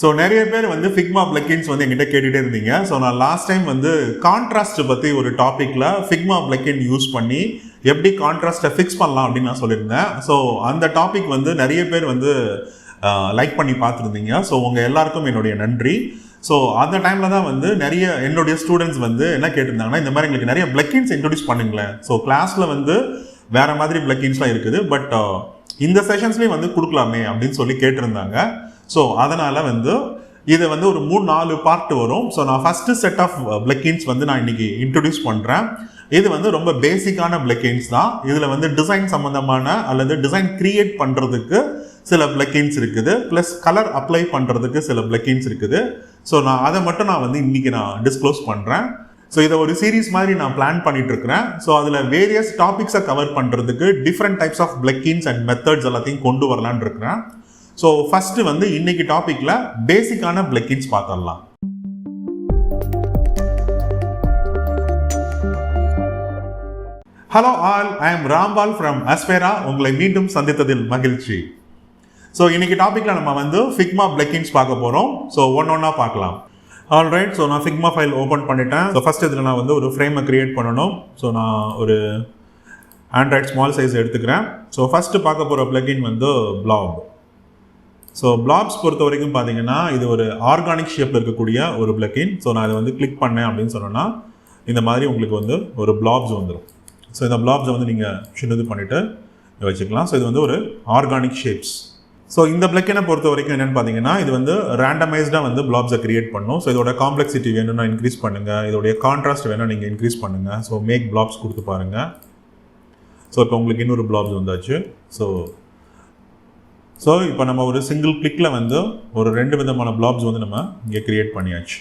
So நிறைய பேர் வந்து ஃபிக்மா பிளக்கின்ஸ் வந்து எங்கிட்ட கேட்டுகிட்டே இருந்தீங்க. ஸோ நான் லாஸ்ட் டைம் வந்து கான்ட்ராஸ்ட் பற்றி ஒரு டாப்பிக்கில் ஃபிக்மா பிளக்கின் யூஸ் பண்ணி எப்படி கான்ட்ராஸ்ட்டை ஃபிக்ஸ் பண்ணலாம் அப்படின்னு நான் சொல்லியிருந்தேன். ஸோ அந்த டாபிக் வந்து நிறைய பேர் வந்து லைக் பண்ணி பார்த்துருந்தீங்க. ஸோ உங்கள் எல்லாருக்கும் என்னுடைய நன்றி. ஸோ அந்த டைமில் தான் வந்து நிறைய என்னுடைய ஸ்டூடெண்ட்ஸ் வந்து என்ன கேட்டிருந்தாங்கன்னா, இந்த மாதிரி எங்களுக்கு நிறைய பிளக்கின்ஸ் இன்ட்ரடியூஸ் பண்ணுங்களேன். ஸோ கிளாஸில் வந்து வேறு மாதிரி பிளக்கின்ஸ்லாம் இருக்குது, பட் இந்த செஷன்ஸ்லேயும் வந்து கொடுக்கலாமே அப்படின்னு சொல்லி கேட்டிருந்தாங்க. ஸோ அதனால் வந்து இதை வந்து ஒரு 3-4 பார்ட் வரும். ஸோ நான் ஃபஸ்ட்டு செட் ஆஃப் பிளக்கின்ஸ் வந்து நான் இன்றைக்கி இன்ட்ரடியூஸ் பண்ணுறேன். இது வந்து ரொம்ப பேசிக்கான பிளக்கின்ஸ் தான். இதில் வந்து டிசைன் சம்மந்தமான அல்லது டிசைன் கிரியேட் பண்ணுறதுக்கு சில பிளக்கின்ஸ் இருக்குது, ப்ளஸ் கலர் அப்ளை பண்ணுறதுக்கு சில பிளக்கின்ஸ் இருக்குது. ஸோ அதை மட்டும் நான் வந்து இன்றைக்கி நான் டிஸ்க்ளோஸ் பண்ணுறேன். ஸோ இதை ஒரு சீரீஸ் மாதிரி நான் பிளான் பண்ணிகிட்ருக்கிறேன். ஸோ அதில் வேரியஸ் டாபிக்ஸை கவர் பண்ணுறதுக்கு different types of plugins and methods எல்லாத்தையும் கொண்டு வரலான்னு இருக்கிறேன். ஸோ ஃபஸ்ட்டு வந்து இன்னைக்கு டாப்பிக்கில் பேசிக்கான பிளக்கின்ஸ் பார்த்துடலாம். Hello all, I am Rampal from Aspira. உங்களை மீண்டும் சந்தித்ததில் மகிழ்ச்சி. ஸோ இன்னைக்கு டாப்பிக்கில் நம்ம வந்து ஃபிக்மா பிளக்கின்ஸ் பார்க்க போகிறோம். ஸோ ஒன்றா பார்க்கலாம். ஆல்ரைட், ஸோ நான் ஃபிக்மா ஃபைல் ஓப்பன் பண்ணிட்டேன். ஸோ ஃபஸ்ட் இதில் நான் வந்து ஒரு ஃப்ரேமை க்ரியேட் பண்ணணும். ஸோ நான் ஒரு ஆண்ட்ராய்ட் ஸ்மால் சைஸ் எடுத்துக்கிறேன். ஸோ ஃபஸ்ட்டு பார்க்க போகிற பிளக்கின் வந்து blob. ஸோ பிளாப்ஸ் பொறுத்த வரைக்கும் பார்த்தீங்கன்னா இது ஒரு ஆர்கானிக் ஷேப்பில் இருக்கக்கூடிய ஒரு பிளக்கின். ஸோ நான் இதை வந்து கிளிக் பண்ணேன் அப்படின்னு சொன்னோன்னா இந்த மாதிரி உங்களுக்கு வந்து ஒரு பிளாப்ஸ் வந்துடும். ஸோ இந்த பிளாப்ஸை வந்து நீங்கள் சின்னது பண்ணிவிட்டு வச்சுக்கலாம். ஸோ இது வந்து ஒரு ஆர்கானிக் ஷேப்ஸ். ஸோ இந்த பிளக்கினை பொறுத்த வரைக்கும் என்னென்னு பார்த்தீங்கன்னா இது வந்து ரேண்டமைஸ்டாக வந்து பிளாப்ஸை கிரியேட் பண்ணும். ஸோ இதோட காம்ப்ளெக்சிட்டி வேணும்னா இன்க்ரீஸ் பண்ணுங்கள், இதோடைய கான்ட்ராஸ்ட் வேணும் நீங்கள் இன்க்ரீஸ் பண்ணுங்கள். ஸோ மேக் பிளாப்ஸ் கொடுத்து பாருங்கள். ஸோ இப்போ உங்களுக்கு இன்னொரு பிளாப்ஸ் வந்தாச்சு. ஸோ இப்போ நம்ம ஒரு சிங்கிள் கிளிக்கில் வந்து ஒரு 2 விதமான பிளாப்ஸ் வந்து நம்ம இங்கே கிரியேட் பண்ணியாச்சு.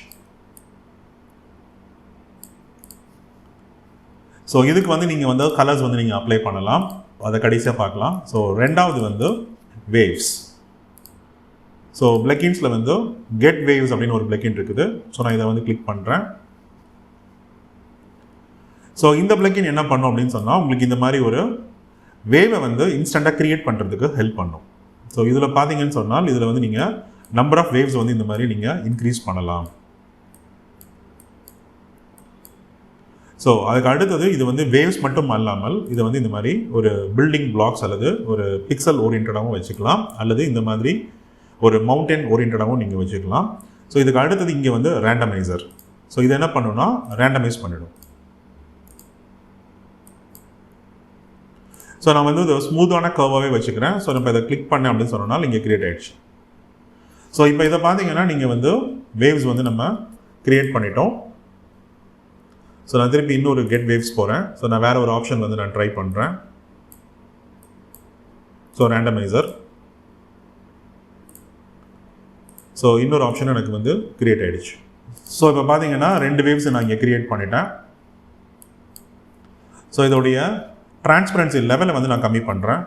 ஸோ இதுக்கு வந்து நீங்கள் வந்து கலர்ஸ் வந்து நீங்கள் அப்ளை பண்ணலாம், அதை கடைசியாக பார்க்கலாம். ஸோ ரெண்டாவது வந்து வேவ்ஸ். ஸோ பிளக்கின்ஸில் வந்து கெட் வேவ்ஸ் அப்படின்னு ஒரு பிளக்கின் இருக்குது. ஸோ நான் இதை வந்து கிளிக் பண்ணுறேன். ஸோ இந்த பிளக்கின் என்ன பண்ணும் அப்படின்னு சொன்னால் உங்களுக்கு இந்த மாதிரி ஒரு வேவை வந்து இன்ஸ்டண்ட்டாக க்ரியேட் பண்ணுறதுக்கு ஹெல்ப் பண்ணும். ஸோ இதில் பார்த்தீங்கன்னு சொன்னால் இதில் வந்து நீங்கள் நம்பர் ஆஃப் வேவ்ஸ் வந்து இந்த மாதிரி நீங்கள் இன்க்ரீஸ் பண்ணலாம். ஸோ அதுக்கு அடுத்தது இது வந்து வேவ்ஸ் மட்டும் அல்லாமல் இதை வந்து இந்த மாதிரி ஒரு பில்டிங் பிளாக்ஸ் அல்லது ஒரு பிக்சல் ஓரியன்டாகவும் வச்சுக்கலாம், அல்லது இந்த மாதிரி ஒரு மவுண்டன் ஓரியன்டாகவும் நீங்கள் வச்சுக்கலாம். ஸோ இதுக்கு அடுத்தது இங்கே வந்து ரேண்டமைசர். ஸோ இது என்ன பண்ணுன்னா ரேண்டமைஸ் பண்ணிடும். ஸோ நான் வந்து இது ஸ்மூத்தான கர்வாகவே வச்சுக்கிறேன். ஸோ நம்ம இதை கிளிக் பண்ணேன் அப்படின்னு சொன்னால் இங்கே கிரியேட் ஆகிடுச்சு. ஸோ இப்போ இதை பார்த்தீங்கன்னா நீங்கள் வந்து வேவ்ஸ் வந்து நம்ம கிரியேட் பண்ணிட்டோம். ஸோ நான் திருப்பி இன்னொரு கெட் வேவ்ஸ் போகிறேன். ஸோ நான் வேறு ஒரு ஆப்ஷன் வந்து நான் ட்ரை பண்ணுறேன். ஸோ ரேண்டமைசர். ஸோ இன்னொரு ஆப்ஷன் எனக்கு வந்து கிரியேட் ஆகிடுச்சு. ஸோ இப்போ பார்த்தீங்கன்னா 2 வேவ்ஸ் நான் இங்கே கிரியேட் பண்ணிட்டேன். ஸோ இதோடைய டிரான்ஸ்பரன்சி லெவலை வந்து நான் கம்மி பண்ணுறேன்.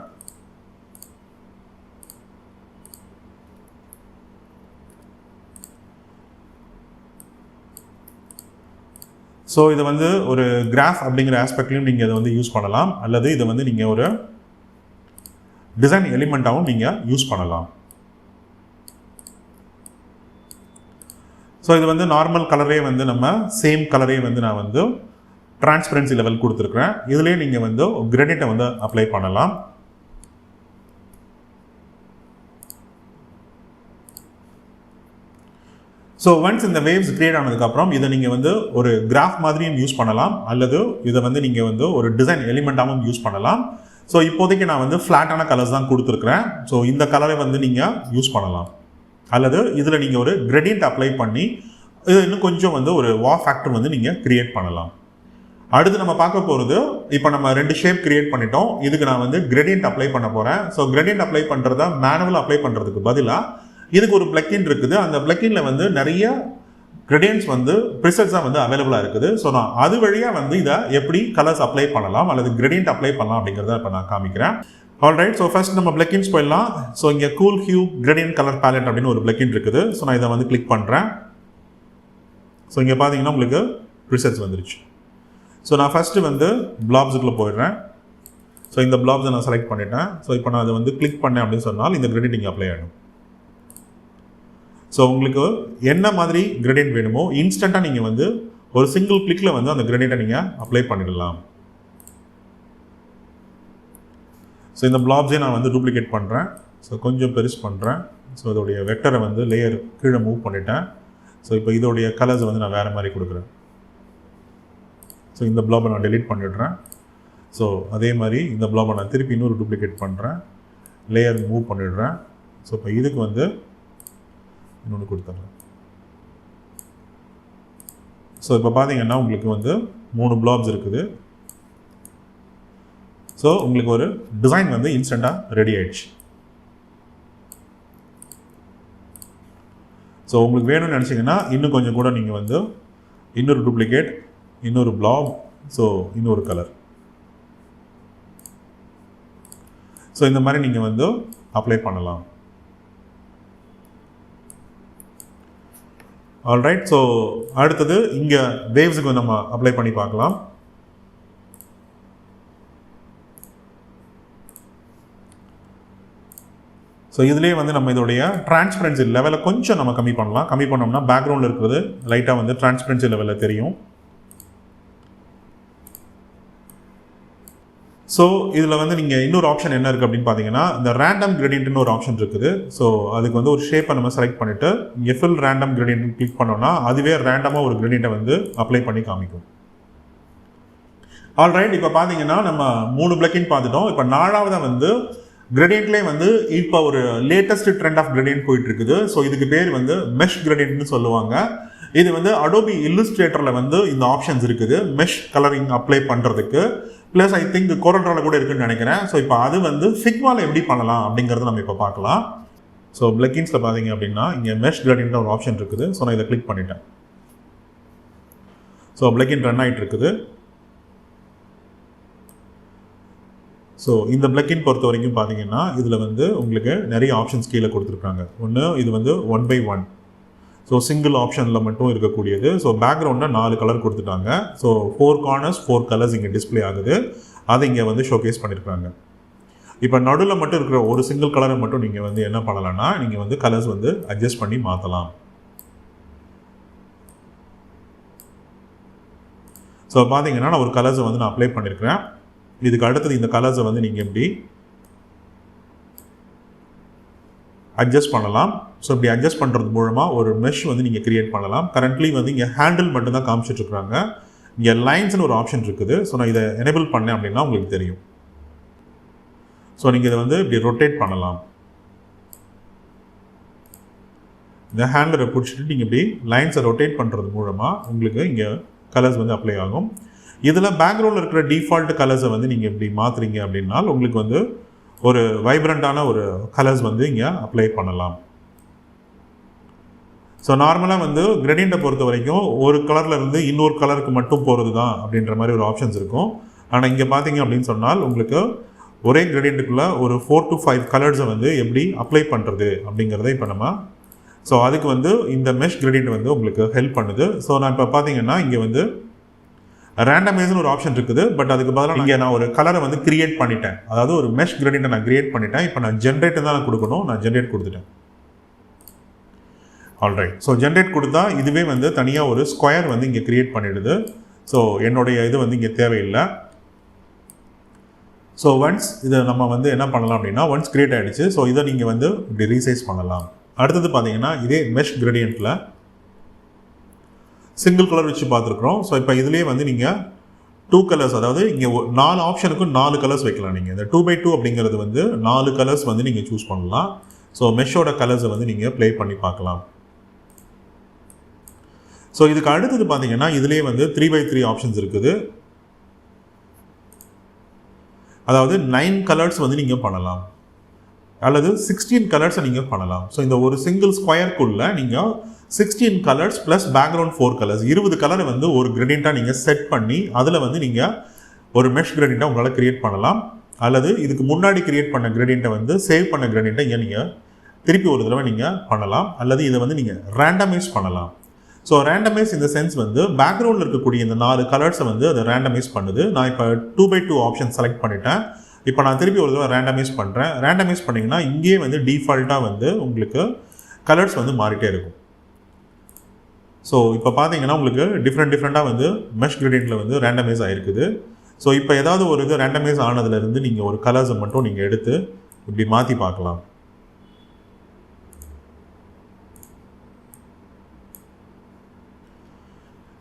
ஸோ இதை வந்து ஒரு கிராஃப் அப்படிங்கிற ஆஸ்பெக்ட்லையும் நீங்கள் இதை வந்து யூஸ் பண்ணலாம், அல்லது இதை வந்து நீங்கள் ஒரு டிசைன் எலிமெண்ட்டாகவும் நீங்கள் யூஸ் பண்ணலாம். ஸோ இது வந்து நார்மல் கலரே வந்து நம்ம சேம் கலரே வந்து நான் வந்து டிரான்ஸ்பரன்சி லெவல் கொடுத்துருக்குறேன். இதுலேயே நீங்கள் வந்து கிரேடியண்ட்டை வந்து அப்ளை பண்ணலாம். ஸோ ஒன்ஸ் இந்த வேவ்ஸ் கிரியேட் ஆனதுக்கப்புறம் இதை நீங்கள் வந்து ஒரு கிராஃப் மாதிரியும் யூஸ் பண்ணலாம், அல்லது இதை வந்து நீங்கள் வந்து ஒரு டிசைன் எலிமெண்ட்டாகவும் யூஸ் பண்ணலாம். ஸோ இப்போதைக்கு நான் வந்து ஃப்ளாட்டான கலர்ஸ் தான் கொடுத்துருக்குறேன். ஸோ இந்த கலரை வந்து நீங்கள் யூஸ் பண்ணலாம், அல்லது இதில் நீங்கள் ஒரு கிரேடியண்ட் அப்ளை பண்ணி இது இன்னும் கொஞ்சம் வந்து ஒரு வா ஃபேக்டர் வந்து நீங்கள் கிரியேட் பண்ணலாம். அடுத்து நம்ம பார்க்க போகிறது, இப்போ நம்ம 2 ஷேப் கிரியேட் பண்ணிட்டோம். இதுக்கு நான் வந்து கிரேடியண்ட் அப்ளை பண்ண போகிறேன். ஸோ கிரேடியண்ட் அப்ளை பண்ணுறத மேனுவல் அப்ளை பண்ணுறதுக்கு பதிலாக இதுக்கு ஒரு பிளக்கின் இருக்குது. அந்த பிளக்கினில் வந்து நிறைய கிரேடியன்ட்ஸ் வந்து ப்ரிசெட்ஸாக வந்து அவைலபிளாக இருக்குது. ஸோ நான் அது வழியாக வந்து இதை எப்படி கலர்ஸ் அப்ளை பண்ணலாம் அல்லது கிரேடியண்ட் அப்ளை பண்ணலாம் அப்படிங்கிறத இப்போ நான் காமிக்கிறேன். ஆல்ரைட், ஸோ ஃபர்ஸ்ட் நம்ம பிளக்கின்ஸ் போயிடலாம். ஸோ இங்கே cool hue gradient colour palette அப்படின்னு ஒரு பிளக்கின் இருக்குது. ஸோ நான் இதை வந்து கிளிக் பண்ணுறேன். ஸோ இங்கே பார்த்தீங்கன்னா உங்களுக்கு ப்ரிசெட்ஸ் வந்துருச்சு. ஸோ நான் ஃபஸ்ட்டு வந்து பிளாப்ஸுக்குள்ளே போயிடுறேன். ஸோ இந்த பிளாப்ஸை நான் செலக்ட் பண்ணிட்டேன். ஸோ இப்போ நான் அதை வந்து கிளிக் பண்ணேன் அப்படின்னு சொன்னால் இந்த கிரெடிட் இங்கே அப்ளை ஆகிடும். ஸோ உங்களுக்கு என்ன மாதிரி கிரேடியன்ட் வேணுமோ இன்ஸ்டண்ட்டாக நீங்கள் வந்து ஒரு சிங்கிள் கிளிக்கில் வந்து அந்த கிரேடியண்ட்டை நீங்கள் அப்ளை பண்ணிடலாம். ஸோ இந்த பிளாப்ஸே நான் வந்து டூப்ளிகேட் பண்ணுறேன். ஸோ கொஞ்சம் பெருசு பண்ணுறேன். ஸோ இதோடைய வெக்டரை வந்து லேயர் கீழே மூவ் பண்ணிட்டேன். ஸோ இப்போ இதோடைய கலர்ஸ் வந்து நான் வேறு மாதிரி கொடுக்குறேன். ஸோ இந்த பிளாபை நான் டெலீட் பண்ணிடுறேன். ஸோ அதே மாதிரி இந்த பிளாபை நான் திருப்பி இன்னொரு டூப்ளிகேட் பண்ணுறேன். லேயர் மூவ் பண்ணிடுறேன். ஸோ இப்போ இதுக்கு வந்து இன்னொன்று கொடுத்துட்றேன். ஸோ இப்போ பார்த்தீங்கன்னா உங்களுக்கு வந்து 3 பிளாப்ஸ் இருக்குது. ஸோ உங்களுக்கு ஒரு டிசைன் வந்து இன்ஸ்டண்ட்டாக ரெடி ஆயிடுச்சு. ஸோ உங்களுக்கு வேணும்னு நினச்சிங்கன்னா இன்னும் கொஞ்சம் கூட நீங்கள் வந்து இன்னொரு டூப்ளிகேட், இன்னொரு பிளாப், ஸோ இன்னொரு கலர், ஸோ இந்த மாதிரி நீங்கள் வந்து அப்ளை பண்ணலாம். ஆல்ரைட். ஸோ அடுத்தது இங்கே வேவ்ஸுக்கு நம்ம அப்ளை பண்ணி பார்க்கலாம். ஸோ இதுலேயே வந்து நம்ம இதோடைய டிரான்ஸ்பரன்சி லெவலை கொஞ்சம் நம்ம கம்மி பண்ணலாம். கம்மி பண்ணோம்னா பேக்ரவுண்டில் இருக்கிறது லைட்டாக வந்து டிரான்ஸ்பரன்சி லெவலில் தெரியும். ஸோ இதில் வந்து நீங்கள் இன்னொரு ஆப்ஷன் என்ன இருக்குது அப்படின்னு பார்த்தீங்கன்னா, இந்த ரேண்டம் கிரேடியன்ட்னு ஒரு ஆப்ஷன் இருக்குது. ஸோ அதுக்கு வந்து ஒரு ஷேப்பை நம்ம செலக்ட் பண்ணிவிட்டு இங்கே ஃபில் ரேண்டம் கிரேடியன்ட் கிளிக் பண்ணோம்னா அதுவே ரேண்டமாக ஒரு கிரேடியண்ட்டை வந்து அப்ளை பண்ணி காமிக்கும். ஆல்ரைட். இப்போ பார்த்தீங்கன்னா நம்ம 3 பிளக்கின் பார்த்துட்டோம். இப்போ 4ஆவதாக வந்து கிரேடியன்ட்லேயே வந்து இப்போ ஒரு லேட்டஸ்ட் ட்ரெண்ட் ஆஃப் கிரேடியன்ட் போயிட்டு இருக்குது. ஸோ இதுக்கு பேர் வந்து மெஷ் கிரேடியன்ட்னு சொல்லுவாங்க. இது வந்து அடோபி இல்லுஸ்ட்ரேட்டரில் வந்து இந்த ஆப்ஷன்ஸ் இருக்குது மெஷ் கலரிங் அப்ளை பண்ணுறதுக்கு. ப்ளஸ் ஐ திங்க் கோரல்ட்ராவில் கூட இருக்குன்னு நினைக்கிறேன். ஸோ இப்போ அது வந்து ஃபிக்மாவில் எப்படி பண்ணலாம் அப்படிங்கிறத நம்ம இப்போ பார்க்கலாம். ஸோ பிளக்கின்ஸில் பார்த்தீங்க அப்படின்னா இங்கே மெஷ் கிரேடியன்ட் ஒரு ஆப்ஷன் இருக்குது. ஸோ நான் இதை கிளிக் பண்ணிட்டேன். ஸோ பிளக்கின் ரன் ஆகிட்டு இருக்குது. ஸோ இந்த பிளக்கின் பொறுத்த வரைக்கும் பார்த்தீங்கன்னா இதில் வந்து உங்களுக்கு நிறைய ஆப்ஷன்ஸ் கீழே கொடுத்துருக்காங்க. ஒன்று இது வந்து 1/1, ஸோ சிங்கிள் ஆப்ஷனில் மட்டும் இருக்கக்கூடியது. ஸோ பேக்ரவுண்டில் 4 கலர் கொடுத்துட்டாங்க. ஸோ 4 கார்னர்ஸ் 4 கலர்ஸ் இங்கே டிஸ்பிளே ஆகுது. அதை இங்கே வந்து ஷோகேஸ் பண்ணியிருக்காங்க. இப்போ நடுவில் மட்டும் இருக்கிற ஒரு சிங்கிள் கலரை மட்டும் நீங்கள் வந்து என்ன பண்ணலாம்னா நீங்கள் வந்து கலர்ஸ் வந்து அட்ஜஸ்ட் பண்ணி மாற்றலாம். ஸோ பார்த்தீங்கன்னா நான் ஒரு கலர்ஸை வந்து நான் அப்ளை பண்ணியிருக்கிறேன். இதுக்கு அடுத்தது இந்த கலர்ஸை வந்து நீங்கள் எப்படி அட்ஜஸ்ட் பண்ணலாம். ஸோ இப்படி அட்ஜஸ்ட் பண்ணுறது மூலமாக ஒரு மெஷ் வந்து நீங்கள் கிரியேட் பண்ணலாம். கரண்ட்லி வந்து இங்கே ஹேண்டில் மட்டும்தான் காமிச்சிட்ருக்குறாங்க. இங்கே லைன்ஸ்னு ஒரு ஆப்ஷன் இருக்குது. ஸோ நான் இதை எனேபிள் பண்ணேன் அப்படின்னா உங்களுக்கு தெரியும். ஸோ நீங்கள் இதை வந்து இப்படி ரொட்டேட் பண்ணலாம். இந்த ஹேண்டரை பிடிச்சிட்டு நீங்கள் இப்படி லைன்ஸை ரொட்டேட் பண்ணுறது மூலமாக உங்களுக்கு இங்கே கலர்ஸ் வந்து அப்ளை ஆகும். இதில் பேக்ரவுண்டில் இருக்கிற டிஃபால்ட் கலர்ஸை வந்து நீங்கள் இப்படி மாற்றுறீங்க அப்படின்னா உங்களுக்கு வந்து ஒரு வைப்ரண்ட்டான ஒரு கலர்ஸ் வந்து இங்கே அப்ளை பண்ணலாம். ஸோ நார்மலாக வந்து கிரேடியண்ட்டை பொறுத்த வரைக்கும் ஒரு கலரில் இருந்து இன்னொரு கலருக்கு மட்டும் போகிறது தான் அப்படின்ற மாதிரி ஒரு ஆப்ஷன்ஸ் இருக்கும். ஆனால் இங்கே பார்த்தீங்க அப்படின்னு சொன்னால் உங்களுக்கு ஒரே கிரேடியண்ட்டுக்குள்ளே ஒரு 4 to 5 கலர்ஸை வந்து எப்படி அப்ளை பண்ணுறது அப்படிங்கிறத இப்போ நம்ம ஸோ அதுக்கு வந்து இந்த மெஷ் கிரேடியண்ட் வந்து உங்களுக்கு ஹெல்ப் பண்ணுது. ஸோ நான் இப்போ பார்த்தீங்கன்னா இங்கே வந்து ரேண்டமைஸ்னு ஒரு ஆப்ஷன் இருக்குது. பட் அதுக்கு பதிலாக இங்கே நான் ஒரு கலரை வந்து கிரியேட் பண்ணிட்டேன். அதாவது ஒரு மெஷ் கிரேடியண்ட்டை நான் கிரியேட் பண்ணிட்டேன். இப்போ நான் ஜென்ரேட் தான் நான் கொடுக்கணும். நான் ஜென்ரேட் கொடுத்துட்டேன். ஆல்ரைட். ஸோ ஜென்ரேட் கொடுத்தா இதுவே வந்து தனியாக ஒரு ஸ்கொயர் வந்து இங்கே கிரியேட் பண்ணிடுது. ஸோ என்னுடைய இது வந்து இங்கே தேவையில்லை. ஸோ ஒன்ஸ் இதை நம்ம வந்து என்ன பண்ணலாம் அப்படின்னா ஒன்ஸ் கிரியேட் ஆகிடுச்சு. ஸோ இதை நீங்கள் வந்து இப்படி ரீசைஸ் பண்ணலாம். அடுத்தது பார்த்தீங்கன்னா இதே மெஷ் கிரேடியண்ட்டில் சிங்கிள் கலர் வச்சு பார்த்துருக்குறோம். ஸோ இப்போ இதுலேயே வந்து நீங்கள் 2 கலர்ஸ், அதாவது இங்கே 4 ஆப்ஷனுக்கும் 4 கலர்ஸ் வைக்கலாம். நீங்கள் இந்த 2/2 அப்படிங்கிறது வந்து 4 கலர்ஸ் வந்து நீங்கள் சூஸ் பண்ணலாம். ஸோ மெஷ்ஷோட கலர்ஸை வந்து நீங்கள் ப்ளே பண்ணி பார்க்கலாம். ஸோ இதுக்கு அடுத்தது பார்த்தீங்கன்னா இதுலேயே வந்து 3/3 ஆப்ஷன்ஸ் இருக்குது. அதாவது 9 கலர்ஸ் வந்து நீங்கள் பண்ணலாம் அல்லது 16 கலர்ஸை நீங்கள் பண்ணலாம். ஸோ இந்த ஒரு சிங்கிள் ஸ்கொயருக்குள்ளே நீங்கள் 16 கலர்ஸ் ப்ளஸ் பேக்ரவுண்ட் 4 கலர்ஸ் 20 கலரை வந்து ஒரு கிரேடியண்ட்டாக நீங்கள் செட் பண்ணி அதில் வந்து நீங்கள் ஒரு மெஷ் கிரேடியண்ட்டாக உங்களால் கிரியேட் பண்ணலாம். அல்லது இதுக்கு முன்னாடி கிரியேட் பண்ண கிரேடியண்ட்டை வந்து சேவ் பண்ண கிரேடியண்ட்டை இங்கே நீங்கள் திருப்பி ஒரு தடவை நீங்கள் பண்ணலாம். அல்லது இதை வந்து நீங்கள் ரேண்டமைஸ் பண்ணலாம். ஸோ ரேண்டமைஸ் இந்த சென்ஸ் வந்து பேக்ரவுண்டில் இருக்கக்கூடிய இந்த 4 கலர்ஸை வந்து அதை ரேண்டமைஸ் பண்ணுது. நான் இப்போ 2/2 ஆப்ஷன் செலக்ட் பண்ணிட்டேன். இப்போ நான் திருப்பி ஒரு தடவை ரேண்டமைஸ் பண்ணுறேன். ரேண்டமைஸ் பண்ணிங்கன்னா இங்கேயே வந்து டிஃபால்ட்டாக வந்து உங்களுக்கு கலர்ஸ் வந்து மாறிட்டே இருக்கும். ஸோ இப்போ பார்த்தீங்கன்னா உங்களுக்கு டிஃப்ரெண்ட்டாக வந்து மெஷ் கிரேடியண்ட்டில் வந்து ரேண்டமைஸ் ஆகிருக்குது. ஸோ இப்போ ஏதாவது ஒரு இது ரேண்டமைஸ் ஆனதுலேருந்து நீங்கள் ஒரு கலர்ஸை மட்டும் நீங்கள் எடுத்து இப்படி மாற்றி பார்க்கலாம்.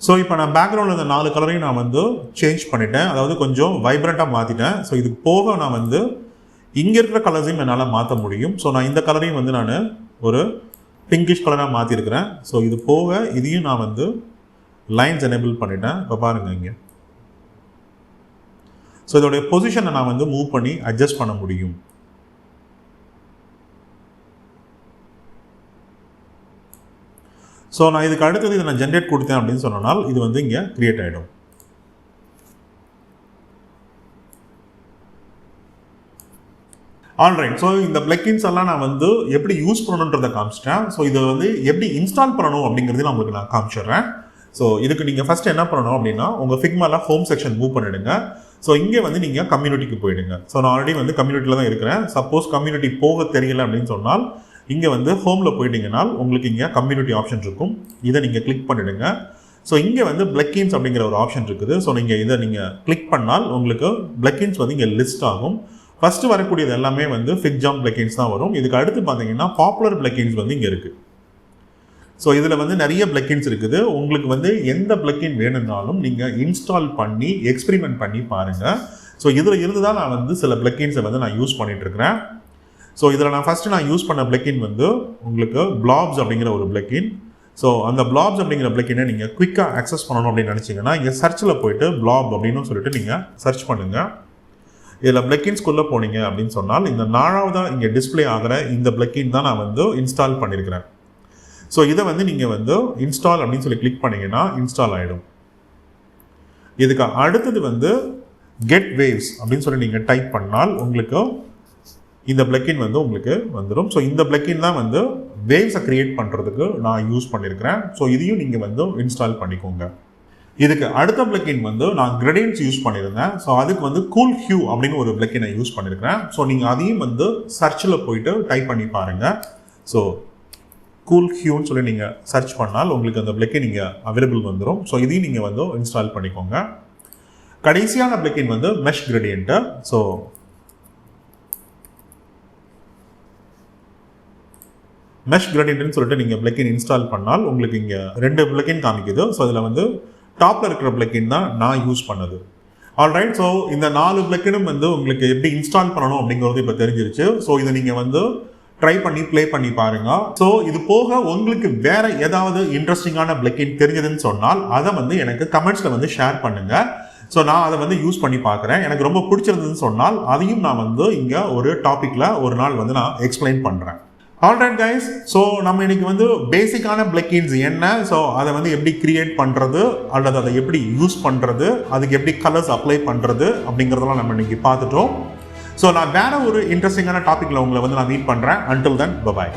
ஸோ இப்போ நான் பேக்ரவுண்டில் இந்த 4 கலரையும் நான் வந்து சேஞ்ச் பண்ணிட்டேன், அதாவது கொஞ்சம் வைப்ரண்ட்டாக மாற்றிட்டேன். ஸோ இதுக்கு போக நான் வந்து இங்கே இருக்கிற கலர்ஸையும் என்னால் மாற்ற முடியும். ஸோ நான் இந்த கலரையும் வந்து நான் ஒரு பிங்கிஷ் கலராக மாற்றிருக்கிறேன். ஸோ இது போக இதையும் நான் வந்து லைன்ஸ் எனேபிள் பண்ணிட்டேன். இப்போ பாருங்கள் இங்கே. ஸோ இதோடைய பொசிஷனை நான் வந்து மூவ் பண்ணி அட்ஜஸ்ட் பண்ண முடியும். ஸோ நான் இதுக்கு அடுத்தது இதை நான் ஜென்ரேட் கொடுத்தேன் அப்படின்னு சொன்னால் இது வந்து இங்கே கிரியேட் ஆகிடும். ஆல்ரைட். ஸோ இந்த பிளக்கின்ஸ் எல்லாம் நான் வந்து எப்படி யூஸ் பண்ணணுன்றதை காமிச்சிட்டேன். ஸோ இதை வந்து எப்படி இன்ஸ்டால் பண்ணணும் அப்படிங்கிறதையும் உங்களுக்கு நான் காமிச்சிடுறேன். ஸோ இதுக்கு நீங்கள் ஃபஸ்ட்டு என்ன பண்ணணும் அப்படின்னா உங்கள் ஃபிக்மாவில் ஹோம் செக்ஷன் மூவ் பண்ணிவிடுங்க. ஸோ இங்கே வந்து நீங்கள் கம்யூனிட்டிக்கு போயிடுங்க. ஸோ நான் ஆல்ரெடி வந்து கம்யூனிட்டியில் தான் இருக்கிறேன். சப்போஸ் கம்யூனிட்டி போக தெரியல அப்படின்னு சொன்னால் இங்கே வந்து ஹோமில் போயிட்டீங்கன்னா உங்களுக்கு இங்கே கம்யூனிட்டி ஆப்ஷன் இருக்கும். இதை நீங்கள் கிளிக் பண்ணிவிடுங்க. ஸோ இங்கே வந்து பிளக்கின்ஸ் அப்படிங்கிற ஒரு ஆப்ஷன் இருக்குது. ஸோ நீங்கள் இதை நீங்கள் கிளிக் பண்ணால் உங்களுக்கு பிளக்கின்ஸ் வந்து இங்கே லிஸ்ட் ஆகும். ஃபஸ்ட்டு வரக்கூடியது எல்லாமே வந்து ஃபிக்ஜாம் பிளக்கின்ஸ் தான் வரும். இதுக்கு அடுத்து பார்த்தீங்கன்னா பாப்புலர் பிளக்கின்ஸ் வந்து இங்கே இருக்குது. ஸோ இதில் வந்து நிறைய பிளக்கின்ஸ் இருக்குது. உங்களுக்கு வந்து எந்த பிளக்கின் வேணும்னாலும் நீங்கள் இன்ஸ்டால் பண்ணி எக்ஸ்பெரிமெண்ட் பண்ணி பாருங்கள். ஸோ இதில் இருந்து தான் நான் வந்து சில பிளக்கின்ஸை வந்து நான் யூஸ் பண்ணிகிட்ருக்கிறேன். ஸோ இதில் நான் ஃபஸ்ட்டு நான் யூஸ் பண்ண பிளக்கின் வந்து உங்களுக்கு Blobs அப்படிங்கிற ஒரு பிளக்கின். ஸோ அந்த Blobs அப்படிங்கிற பிளக்கினை நீங்கள் குயிக்காக ஆக்சஸ் பண்ணணும் அப்படின்னு நினச்சிங்கன்னா இங்கே சர்ச்சில் போய்ட்டு blob அப்படின்னு சொல்லிட்டு நீங்கள் சர்ச் பண்ணுங்கள். இதில் பிளக்கின்ஸ்குள்ளே போனீங்க அப்படின்னு சொன்னால் இந்த 4ஆவதாக இங்கே டிஸ்பிளே ஆகிற இந்த பிளக்கின் தான் நான் வந்து இன்ஸ்டால் பண்ணியிருக்கிறேன். ஸோ இதை வந்து நீங்கள் வந்து இன்ஸ்டால் அப்படின்னு சொல்லி கிளிக் பண்ணிங்கன்னா இன்ஸ்டால் ஆகிடும். இதுக்கு அடுத்தது வந்து கெட் வேவ்ஸ் அப்படின்னு சொல்லி நீங்கள் டைப் பண்ணால் உங்களுக்கு இந்த பிளக்கின் வந்து உங்களுக்கு வந்துடும். ஸோ இந்த பிளக்கின் தான் வந்து வேவ்ஸை க்ரியேட் பண்ணுறதுக்கு நான் யூஸ் பண்ணியிருக்கிறேன். ஸோ இதையும் நீங்கள் வந்து இன்ஸ்டால் பண்ணிக்கோங்க. இதுக்கு அடுத்த பிளக்கின் வந்து நான் கிரேடியன்ட்ஸ் யூஸ் பண்ணியிருந்தேன். ஸோ அதுக்கு வந்து கூல் ஹியூ அப்படின்னு ஒரு பிளக்கினை யூஸ் பண்ணியிருக்கிறேன். ஸோ நீங்கள் அதையும் வந்து சர்ச்சில் போயிட்டு டைப் பண்ணி பாருங்கள். ஸோ கூல் ஹியூன்னு சொல்லி நீங்கள் சர்ச் பண்ணால் உங்களுக்கு அந்த பிளக்கின் இங்கே அவைலபிள் வந்துடும். ஸோ இதையும் நீங்கள் வந்து இன்ஸ்டால் பண்ணிக்கோங்க. கடைசியான பிளக்கின் வந்து மெஷ் கிரேடியன்ட்டு. ஸோ மெஷ் கிரேடியன்ட்னு சொல்லிட்டு நீங்கள் பிளக்கின் இன்ஸ்டால் பண்ணால் உங்களுக்கு இங்கே 2 பிளக்கின் காமிக்குது. ஸோ இதில் வந்து டாப்பில் இருக்கிற பிளக்கின் தான் நான் யூஸ் பண்ணது. ஆல்ரைட். ஸோ இந்த 4 பிளக்கினும் வந்து உங்களுக்கு எப்படி இன்ஸ்டால் பண்ணணும் அப்படிங்கிறது இப்போ தெரிஞ்சிருச்சு. ஸோ இதை நீங்கள் வந்து ட்ரை பண்ணி ப்ளே பண்ணி பாருங்கள். ஸோ இது போக உங்களுக்கு வேறு ஏதாவது இன்ட்ரெஸ்டிங்கான பிளக்கின் தெரிஞ்சதுன்னு சொன்னால் அதை வந்து எனக்கு கமெண்ட்ஸில் வந்து ஷேர் பண்ணுங்கள். ஸோ நான் அதை வந்து யூஸ் பண்ணி பார்க்குறேன். எனக்கு ரொம்ப பிடிச்சிருந்ததுன்னு சொன்னால் அதையும் நான் வந்து இங்கே ஒரு டாப்பிக்கில் ஒரு நாள் வந்து நான் எக்ஸ்பிளைன் பண்ணுறேன். Alright guys. ஸோ நம்ம இன்னைக்கு வந்து பேசிக்கான பிளக்கின்ஸ் என்ன, ஸோ அதை வந்து எப்படி கிரியேட் பண்ணுறது அல்லது அதை எப்படி யூஸ் பண்ணுறது, அதுக்கு எப்படி கலர்ஸ் அப்ளை பண்ணுறது அப்படிங்கிறதெல்லாம் நம்ம இன்னைக்கு பார்த்துட்டோம். ஸோ நான் வேற ஒரு இன்ட்ரெஸ்டிங்கான டாப்பிக்கில் உங்களை வந்து நான் மீட் பண்ணுறேன். Until then by.